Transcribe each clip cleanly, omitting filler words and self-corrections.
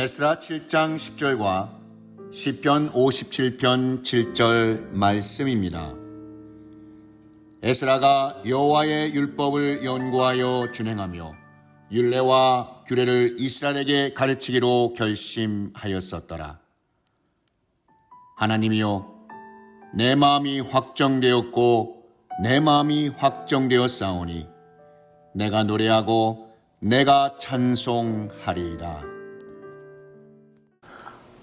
에스라 7장 10절과 시편 57편 7절 말씀입니다. 에스라가 여호와의 율법을 연구하여 준행하며 율례와 규례를 이스라엘에게 가르치기로 결심하였었더라. 하나님이여, 내 마음이 확정되었고 내 마음이 확정되었사오니 내가 노래하고 내가 찬송하리이다.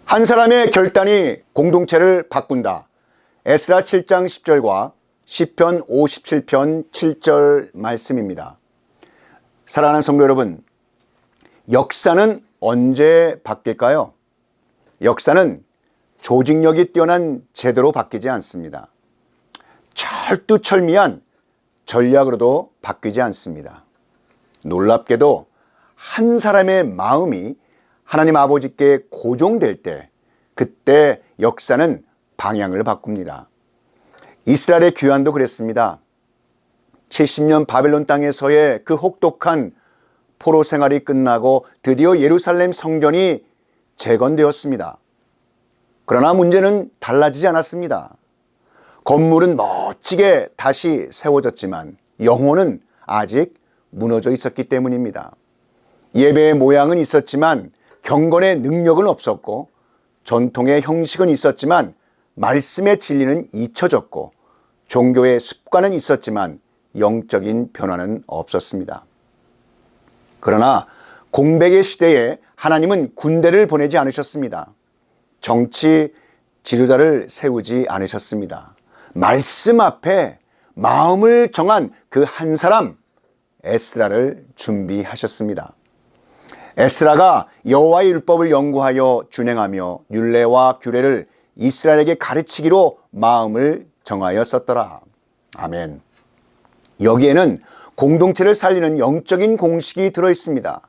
한 사람의 결단이 공동체를 바꾼다. 에스라 7장 10절과 시편 57편 7절 말씀입니다. 사랑하는 성도 여러분, 역사는 언제 바뀔까요? 역사는 조직력이 뛰어난 제도로 바뀌지 않습니다. 철두철미한 전략으로도 바뀌지 않습니다. 놀랍게도 한 사람의 마음이 하나님 아버지께 고종될 때, 그때 역사는 방향을 바꿉니다. 이스라엘의 귀환도 그랬습니다. 70년 바벨론 땅에서의 그 혹독한 포로 생활이 끝나고 드디어 예루살렘 성전이 재건되었습니다. 그러나 문제는 달라지지 않았습니다. 건물은 멋지게 다시 세워졌지만 영혼은 아직 무너져 있었기 때문입니다. 예배의 모양은 있었지만 경건의 능력은 없었고, 전통의 형식은 있었지만 말씀의 진리는 잊혀졌고, 종교의 습관은 있었지만 영적인 변화는 없었습니다. 그러나 공백의 시대에 하나님은 군대를 보내지 않으셨습니다. 정치 지도자를 세우지 않으셨습니다. 말씀 앞에 마음을 정한 그 한 사람, 에스라를 준비하셨습니다. 에스라가 여호와의 율법을 연구하여 준행하며 율례와 규례를 이스라엘에게 가르치기로 마음을 정하였었더라. 아멘. 여기에는 공동체를 살리는 영적인 공식이 들어있습니다.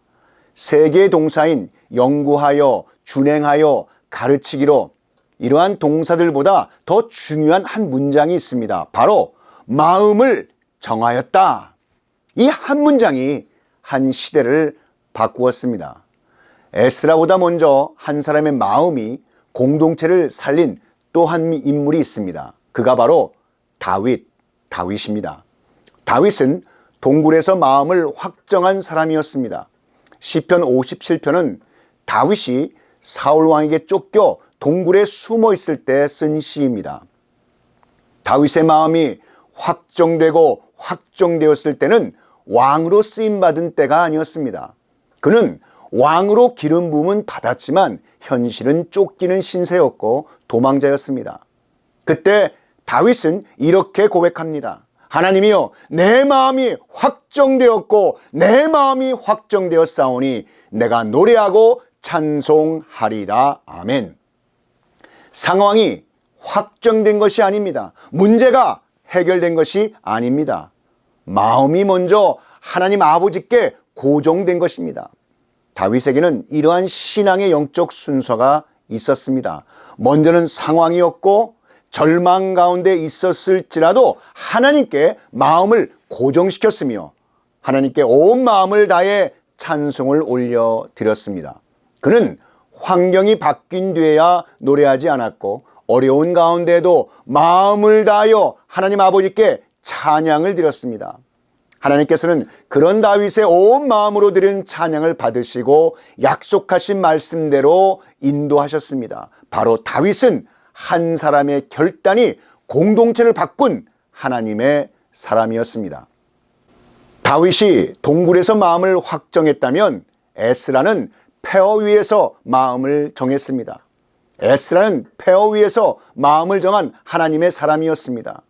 세 개의 동사인 연구하여, 준행하여, 가르치기로, 이러한 동사들보다 더 중요한 한 문장이 있습니다. 바로 마음을 정하였다. 이 한 문장이 한 시대를 바꾸었습니다. 에스라보다 먼저 한 사람의 마음이 공동체를 살린 또 한 인물이 있습니다. 그가 바로 다윗입니다. 다윗은 동굴에서 마음을 확정한 사람이었습니다. 시편 57편은 다윗이 사울 왕에게 쫓겨 동굴에 숨어 있을 때 쓴 시입니다. 다윗의 마음이 확정되고 확정되었을 때는 왕으로 쓰임받은 때가 아니었습니다. 그는 왕으로 기름 부음은 받았지만 현실은 쫓기는 신세였고 도망자였습니다. 그때 다윗은 이렇게 고백합니다. 하나님이여, 내 마음이 확정되었고 내 마음이 확정되었사오니 내가 노래하고 찬송하리이다. 아멘. 상황이 확정된 것이 아닙니다. 문제가 해결된 것이 아닙니다. 마음이 먼저 하나님 아버지께 고정된 것입니다. 다윗에게는 이러한 신앙의 영적 순서가 있었습니다. 먼저는 상황이었고 절망 가운데 있었을지라도 하나님께 마음을 고정시켰으며 하나님께 온 마음을 다해 찬송을 올려드렸습니다. 그는 환경이 바뀐 뒤에야 노래하지 않았고 어려운 가운데에도 마음을 다하여 하나님 아버지께 찬양을 드렸습니다. 하나님께서는 그런 다윗의 온 마음으로 드린 찬양을 받으시고 약속하신 말씀대로 인도하셨습니다. 바로 다윗은 한 사람의 결단이 공동체를 바꾼 하나님의 사람이었습니다. 다윗이 동굴에서 마음을 확정했다면 에스라는 폐허 위에서 마음을 정했습니다. 에스라는 폐허 위에서 마음을 정한 하나님의 사람이었습니다.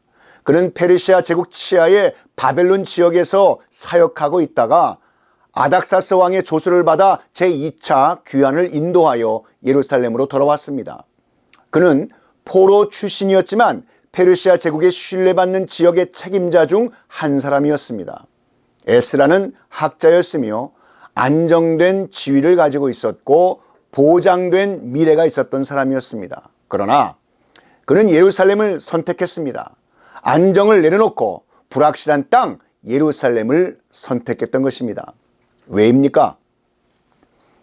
그는 페르시아 제국 치하의 바벨론 지역에서 사역하고 있다가 아닥사스 왕의 조수를 받아 제2차 귀환을 인도하여 예루살렘으로 돌아왔습니다. 그는 포로 출신이었지만 페르시아 제국의 신뢰받는 지역의 책임자 중 한 사람이었습니다. 에스라는 학자였으며 안정된 지위를 가지고 있었고 보장된 미래가 있었던 사람이었습니다. 그러나 그는 예루살렘을 선택했습니다. 안정을 내려놓고 불확실한 땅 예루살렘을 선택했던 것입니다. 왜입니까?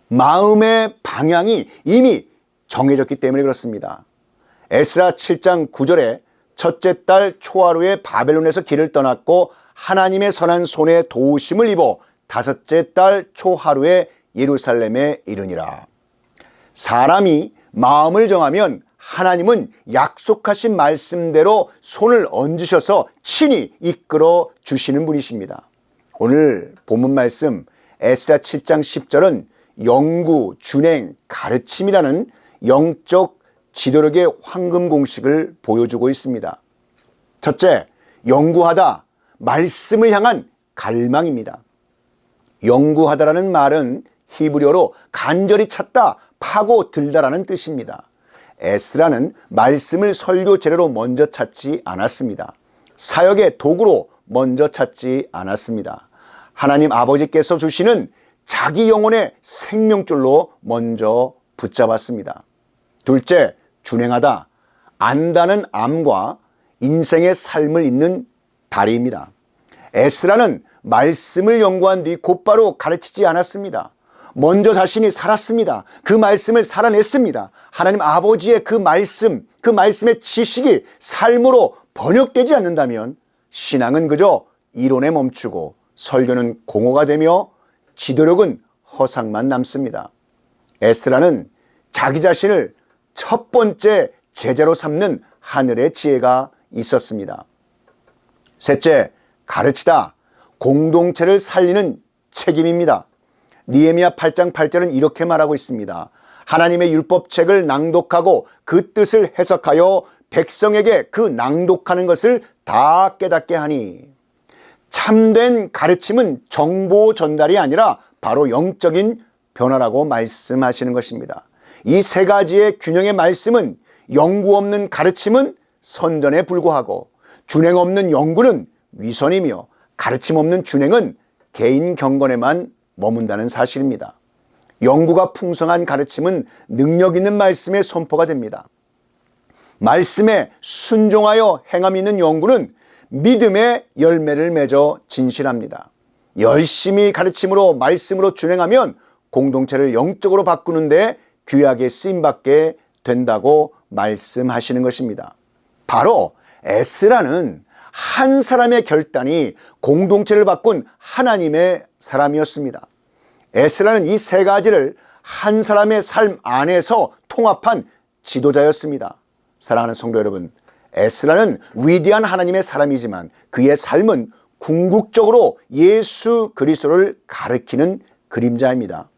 마음의 방향이 이미 정해졌기 때문에 그렇습니다. 에스라 7장 9절에 첫째 달 초하루에 바벨론에서 길을 떠났고 하나님의 선한 손에 도우심을 입어 다섯째 달 초하루에 예루살렘에 이르니라. 사람이 마음을 정하면 하나님은 약속하신 말씀대로 손을 얹으셔서 친히 이끌어 주시는 분이십니다. 오늘 본문 말씀 에스라 7장 10절은 연구, 준행, 가르침이라는 영적 지도력의 황금 공식을 보여주고 있습니다. 첫째, 연구하다, 말씀을 향한 갈망입니다. 연구하다라는 말은 히브리어로 간절히 찾다, 파고 들다라는 뜻입니다. 에스라는 말씀을 설교 재료로 먼저 찾지 않았습니다. 사역의 도구로 먼저 찾지 않았습니다. 하나님 아버지께서 주시는 자기 영혼의 생명줄로 먼저 붙잡았습니다. 둘째, 준행하다. 안다는 암과 인생의 삶을 잇는 다리입니다. 에스라는 말씀을 연구한 뒤 곧바로 가르치지 않았습니다. 먼저 자신이 살았습니다. 그 말씀을 살아냈습니다. 하나님 아버지의 그 말씀의 지식이 삶으로 번역되지 않는다면 신앙은 그저 이론에 멈추고 설교는 공허가 되며 지도력은 허상만 남습니다. 에스라는 자기 자신을 첫 번째 제자로 삼는 하늘의 지혜가 있었습니다. 셋째, 가르치다. 공동체를 살리는 책임입니다. 느헤미야 8장 8절은 이렇게 말하고 있습니다. 하나님의 율법책을 낭독하고 그 뜻을 해석하여 백성에게 그 낭독하는 것을 다 깨닫게 하니. 참된 가르침은 정보 전달이 아니라 바로 영적인 변화라고 말씀하시는 것입니다. 이 세 가지의 균형의 말씀은 연구 없는 가르침은 선전에 불과하고 준행 없는 연구는 위선이며 가르침 없는 준행은 개인 경건에만 머문다는 사실입니다. 연구가 풍성한 가르침은 능력 있는 말씀의 선포가 됩니다. 말씀에 순종하여 행함 있는 연구는 믿음의 열매를 맺어 진실합니다. 열심히 가르침으로 말씀으로 준행하면 공동체를 영적으로 바꾸는데 귀하게 쓰임받게 된다고 말씀하시는 것입니다. 바로 에스라는 한 사람의 결단이 공동체를 바꾼 하나님의 사람이었습니다. 에스라는 이 세 가지를 한 사람의 삶 안에서 통합한 지도자였습니다. 사랑하는 성도 여러분, 에스라는 위대한 하나님의 사람이지만 그의 삶은 궁극적으로 예수 그리스도를 가리키는 그림자입니다.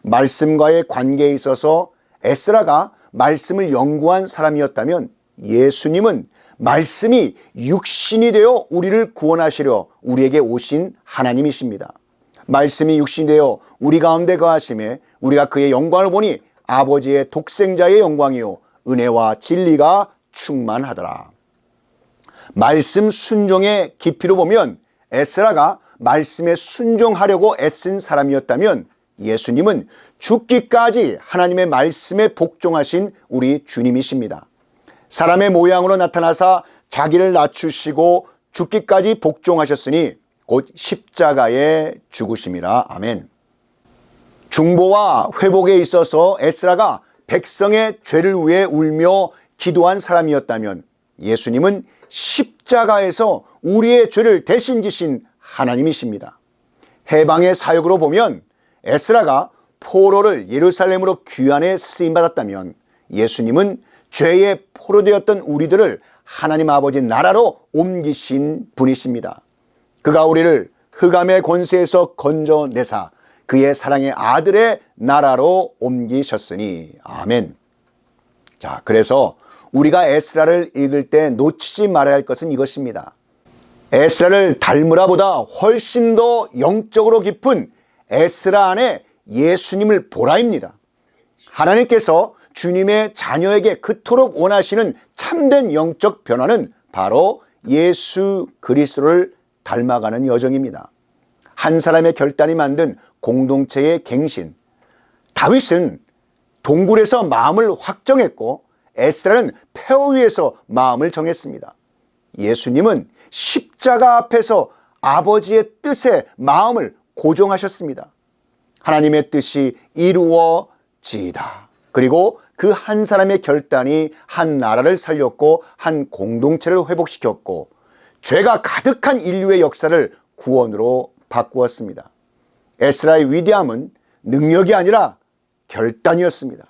말씀과의 관계에 있어서 에스라가 말씀을 연구한 사람이었다면 예수님은 말씀이 육신이 되어 우리를 구원하시려 우리에게 오신 하나님이십니다. 말씀이 육신이 되어 우리 가운데 거하심에 우리가 그의 영광을 보니 아버지의 독생자의 영광이요 은혜와 진리가 충만하더라. 말씀 순종의 깊이로 보면 에스라가 말씀에 순종하려고 애쓴 사람이었다면 예수님은 죽기까지 하나님의 말씀에 복종하신 우리 주님이십니다. 사람의 모양으로 나타나사 자기를 낮추시고 죽기까지 복종하셨으니 곧 십자가에 죽으심이라. 아멘. 중보와 회복에 있어서 에스라가 백성의 죄를 위해 울며 기도한 사람이었다면 예수님은 십자가에서 우리의 죄를 대신 지신 하나님이십니다. 해방의 사역으로 보면 에스라가 포로를 예루살렘으로 귀환해 쓰임받았다면 예수님은 죄에 포로되었던 우리들을 하나님 아버지 나라로 옮기신 분이십니다. 그가 우리를 흑암의 권세에서 건져내사 그의 사랑의 아들의 나라로 옮기셨으니. 아멘. 자, 그래서 우리가 에스라를 읽을 때 놓치지 말아야 할 것은 이것입니다. 에스라를 닮으라 보다 훨씬 더 영적으로 깊은 에스라 안에 예수님을 보라입니다. 하나님께서 주님의 자녀에게 그토록 원하시는 참된 영적 변화는 바로 예수 그리스도를 닮아가는 여정입니다. 한 사람의 결단이 만든 공동체의 갱신. 다윗은 동굴에서 마음을 확정했고 에스라는 폐허 위에서 마음을 정했습니다. 예수님은 십자가 앞에서 아버지의 뜻에 마음을 고정하셨습니다. 하나님의 뜻이 이루어지이다. 그리고 그 한 사람의 결단이 한 나라를 살렸고 한 공동체를 회복시켰고 죄가 가득한 인류의 역사를 구원으로 바꾸었습니다. 에스라의 위대함은 능력이 아니라 결단이었습니다.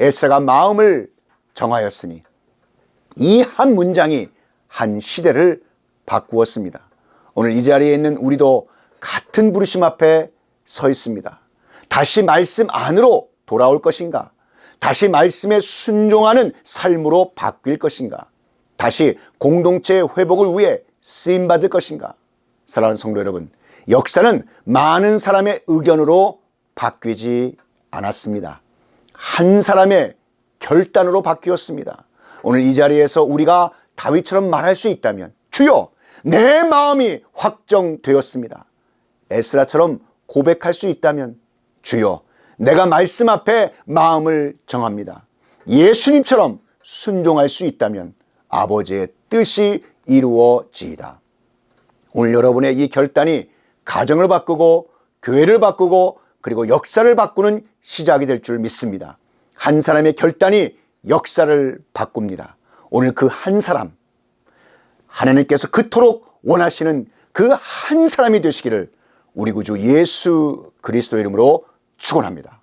에스라가 마음을 정하였으니 이 한 문장이 한 시대를 바꾸었습니다. 오늘 이 자리에 있는 우리도 같은 부르심 앞에 서 있습니다. 다시 말씀 안으로 돌아올 것인가? 다시 말씀에 순종하는 삶으로 바뀔 것인가? 다시 공동체의 회복을 위해 쓰임받을 것인가? 사랑하는 성도 여러분, 역사는 많은 사람의 의견으로 바뀌지 않았습니다. 한 사람의 결단으로 바뀌었습니다. 오늘 이 자리에서 우리가 다윗처럼 말할 수 있다면, 주여, 내 마음이 확정되었습니다. 에스라처럼 고백할 수 있다면, 주여, 내가 말씀 앞에 마음을 정합니다. 예수님처럼 순종할 수 있다면 아버지의 뜻이 이루어지이다. 오늘 여러분의 이 결단이 가정을 바꾸고 교회를 바꾸고 그리고 역사를 바꾸는 시작이 될 줄 믿습니다. 한 사람의 결단이 역사를 바꿉니다. 오늘 그 한 사람, 하나님께서 그토록 원하시는 그 한 사람이 되시기를 우리 구주 예수 그리스도의 이름으로 축원합니다.